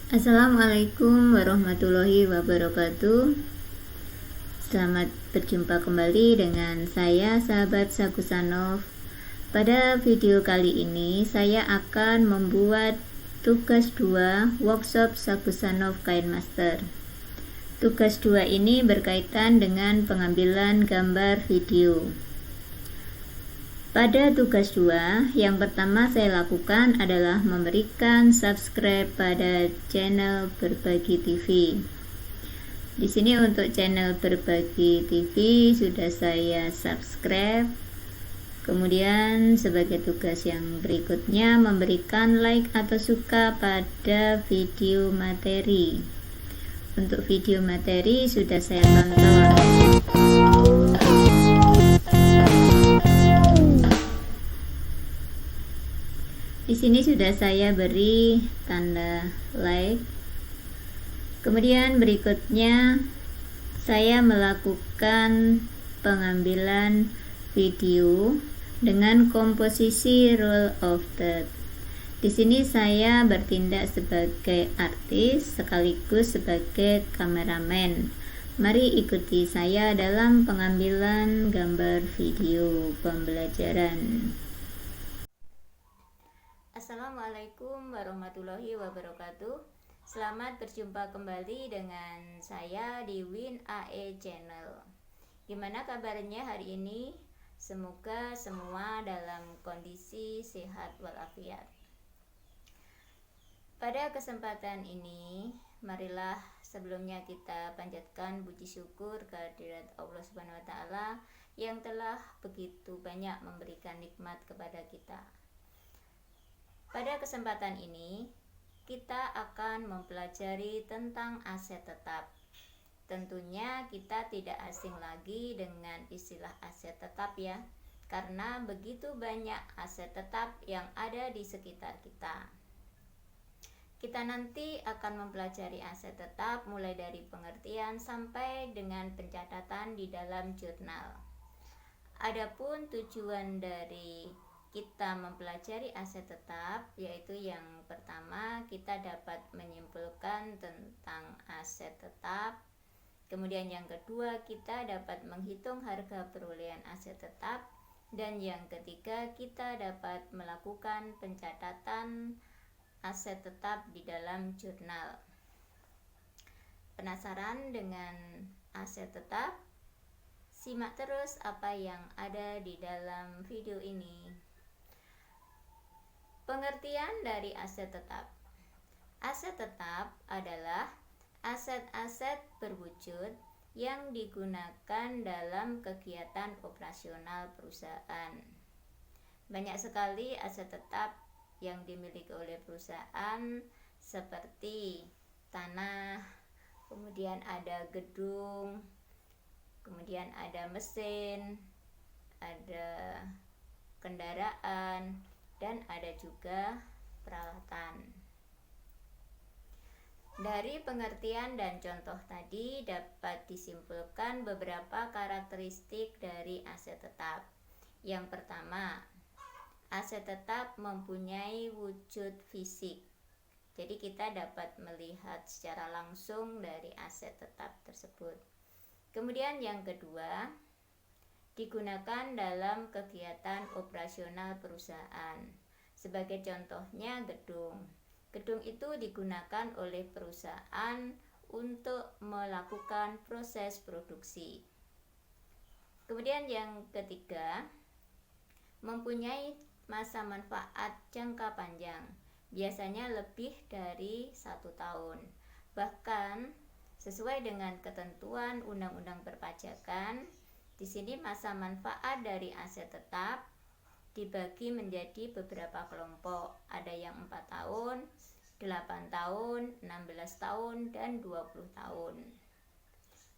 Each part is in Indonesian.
Assalamualaikum warahmatullahi wabarakatuh. Selamat berjumpa kembali dengan saya, sahabat Sagusanov. Pada video kali ini saya akan membuat tugas 2 workshop Sagusanov Kain Master. Tugas 2 ini berkaitan dengan pengambilan gambar video. Pada tugas 2, yang pertama saya lakukan adalah memberikan subscribe pada channel Berbagi TV. Di sini untuk channel Berbagi TV sudah saya subscribe. Kemudian sebagai tugas yang berikutnya memberikan like atau suka pada video materi. Untuk video materi sudah saya tonton. Di sini sudah saya beri tanda like. Kemudian berikutnya saya melakukan pengambilan video dengan komposisi roll of third. Di sini saya bertindak sebagai artis sekaligus sebagai kameramen. Mari ikuti saya dalam pengambilan gambar video pembelajaran. Assalamualaikum warahmatullahi wabarakatuh. Selamat berjumpa kembali dengan saya di Win AE Channel. Gimana kabarnya hari ini? Semoga semua dalam kondisi sehat walafiat. Pada kesempatan ini, marilah sebelumnya kita panjatkan puji syukur kehadirat Allah Subhanahu wa taala yang telah begitu banyak memberikan nikmat kepada kita. Pada kesempatan ini, kita akan mempelajari tentang aset tetap. Tentunya kita tidak asing lagi dengan istilah aset tetap ya, karena begitu banyak aset tetap yang ada di sekitar kita. Kita nanti akan mempelajari aset tetap mulai dari pengertian sampai dengan pencatatan di dalam jurnal. Adapun tujuan dari kita mempelajari aset tetap, yaitu yang pertama kita dapat menyimpulkan tentang aset tetap. Kemudian yang kedua kita dapat menghitung harga perolehan aset tetap. Dan yang ketiga kita dapat melakukan pencatatan aset tetap di dalam jurnal. Penasaran dengan aset tetap? Simak terus apa yang ada di dalam video ini. Pengertian dari aset tetap. Aset tetap adalah aset-aset berwujud yang digunakan dalam kegiatan operasional perusahaan. Banyak sekali aset tetap yang dimiliki oleh perusahaan seperti tanah, kemudian ada gedung, kemudian ada mesin, ada kendaraan, dan ada juga peralatan. Dari pengertian dan contoh tadi dapat disimpulkan beberapa karakteristik dari aset tetap. Yang pertama, aset tetap mempunyai wujud fisik. Jadi kita dapat melihat secara langsung dari aset tetap tersebut. Kemudian yang kedua, digunakan dalam kegiatan operasional perusahaan. Sebagai contohnya gedung. Gedung itu digunakan oleh perusahaan untuk melakukan proses produksi. Kemudian yang ketiga, mempunyai masa manfaat jangka panjang, biasanya lebih dari 1 tahun. Bahkan sesuai dengan ketentuan Undang-Undang Perpajakan, di sini masa manfaat dari aset tetap dibagi menjadi beberapa kelompok. Ada yang 4 tahun, 8 tahun, 16 tahun, dan 20 tahun.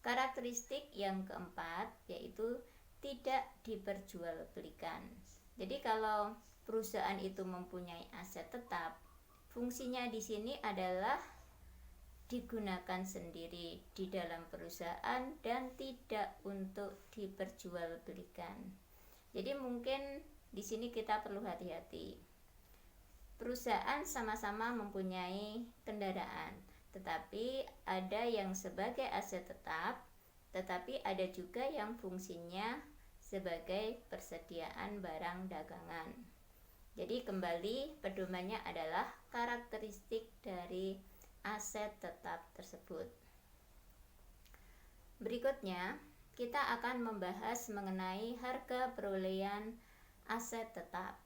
Karakteristik yang keempat yaitu tidak diperjualbelikan. Jadi kalau perusahaan itu mempunyai aset tetap, fungsinya di sini adalah digunakan sendiri di dalam perusahaan dan tidak untuk diperjualbelikan. Jadi mungkin di sini kita perlu hati-hati. perusahaan sama-sama mempunyai kendaraan, tetapi ada yang sebagai aset tetap, tetapi ada juga yang fungsinya sebagai persediaan barang dagangan. Jadi kembali pedomannya adalah karakteristik dari aset tetap tersebut. Berikutnya, kita akan membahas mengenai harga perolehan aset tetap.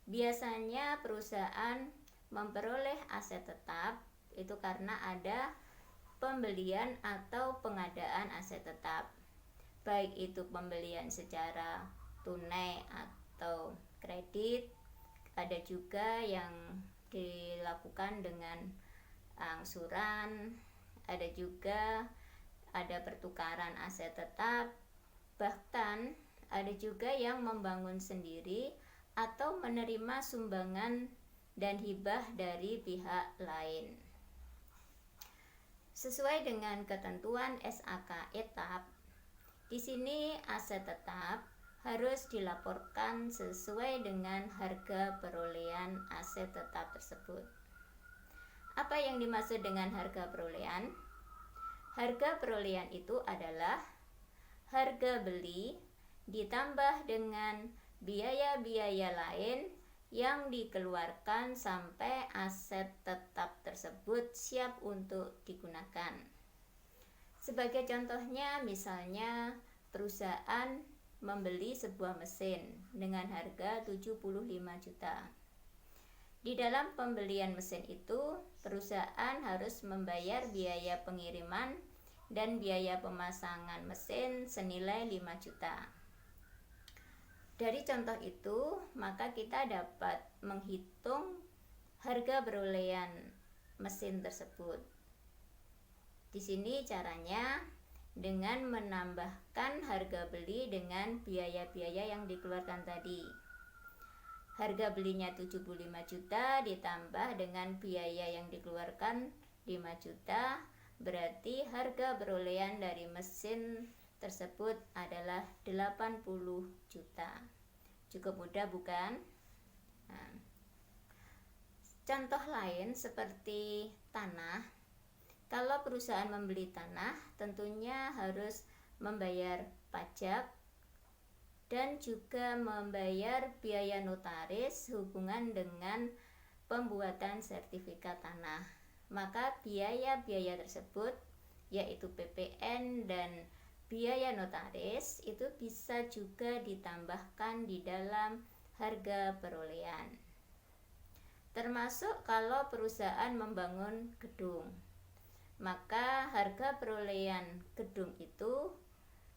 Biasanya perusahaan memperoleh aset tetap itu karena ada pembelian atau pengadaan aset tetap, baik itu pembelian secara tunai atau kredit. Ada juga yang dilakukan dengan angsuran, ada juga ada pertukaran aset tetap, bahkan ada juga yang membangun sendiri atau menerima sumbangan dan hibah dari pihak lain. Sesuai dengan ketentuan SAK etap, di sini aset tetap harus dilaporkan sesuai dengan harga perolehan aset tetap tersebut. Apa yang dimaksud dengan harga perolehan? Harga perolehan itu adalah harga beli ditambah dengan biaya-biaya lain yang dikeluarkan sampai aset tetap tersebut siap untuk digunakan. Sebagai contohnya, misalnya perusahaan membeli sebuah mesin dengan harga 75 juta. Di dalam pembelian mesin itu, perusahaan harus membayar biaya pengiriman dan biaya pemasangan mesin senilai 5 juta. Dari contoh itu, maka kita dapat menghitung harga perolehan mesin tersebut. Di sini caranya dengan menambahkan harga beli dengan biaya-biaya yang dikeluarkan tadi. Harga belinya 75 juta ditambah dengan biaya yang dikeluarkan 5 juta, berarti harga perolehan dari mesin tersebut adalah 80 juta. Cukup mudah bukan? Nah, contoh lain seperti tanah. Kalau perusahaan membeli tanah, tentunya harus membayar pajak dan juga membayar biaya notaris hubungan dengan pembuatan sertifikat tanah. Maka biaya-biaya tersebut yaitu PPN dan biaya notaris itu bisa juga ditambahkan di dalam harga perolehan. Termasuk kalau perusahaan membangun gedung, maka harga perolehan gedung itu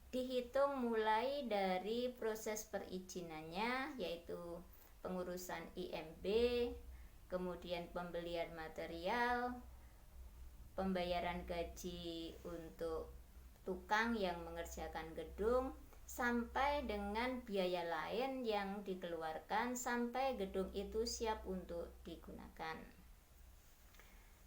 dihitung mulai dari proses perizinannya, yaitu pengurusan IMB, kemudian pembelian material, pembayaran gaji untuk tukang yang mengerjakan gedung, sampai dengan biaya lain yang dikeluarkan sampai gedung itu siap untuk digunakan.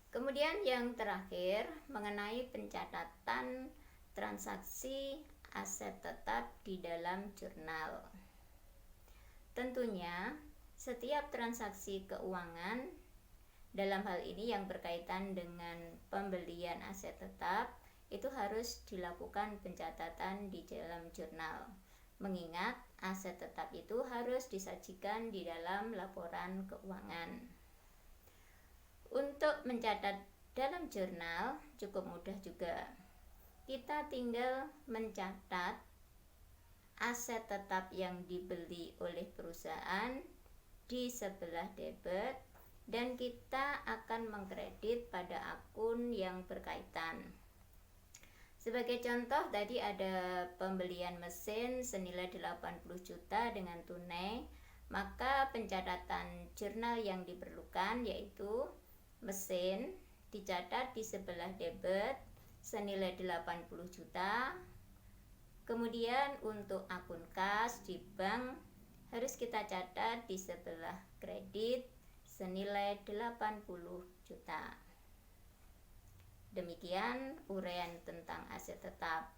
Kemudian yang terakhir mengenai pencatatan transaksi aset tetap di dalam jurnal. Tentunya setiap transaksi keuangan, dalam hal ini yang berkaitan dengan pembelian aset tetap, itu harus dilakukan pencatatan di dalam jurnal, mengingat aset tetap itu harus disajikan di dalam laporan keuangan. Untuk mencatat dalam jurnal cukup mudah juga. Kita tinggal mencatat aset tetap yang dibeli oleh perusahaan di sebelah debit, dan kita akan mengkredit pada akun yang berkaitan. Sebagai contoh, tadi ada pembelian mesin senilai 80 juta dengan tunai, maka pencatatan jurnal yang diperlukan yaitu mesin dicatat di sebelah debit senilai 80 juta. Kemudian untuk akun kas di bank harus kita catat di sebelah kredit senilai 80 juta. Demikian uraian tentang aset tetap.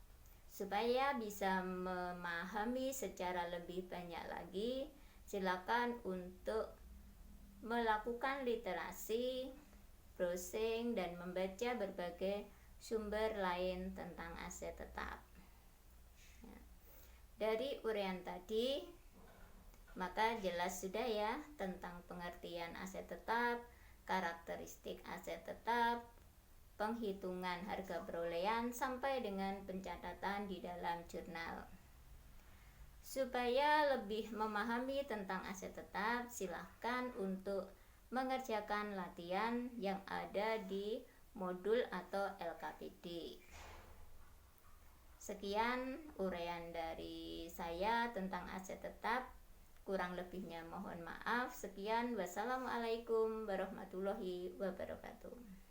Supaya bisa memahami secara lebih banyak lagi, silakan untuk melakukan literasi, browsing, dan membaca berbagai sumber lain tentang aset tetap. Dari uraian tadi, maka jelas sudah ya tentang pengertian aset tetap, karakteristik aset tetap, penghitungan harga perolehan, sampai dengan pencatatan di dalam jurnal. Supaya lebih memahami tentang aset tetap, silahkan untuk mengerjakan latihan yang ada di modul atau LKPD. Sekian uraian dari saya tentang aset tetap. Kurang lebihnya mohon maaf. Sekian, wassalamualaikum warahmatullahi wabarakatuh.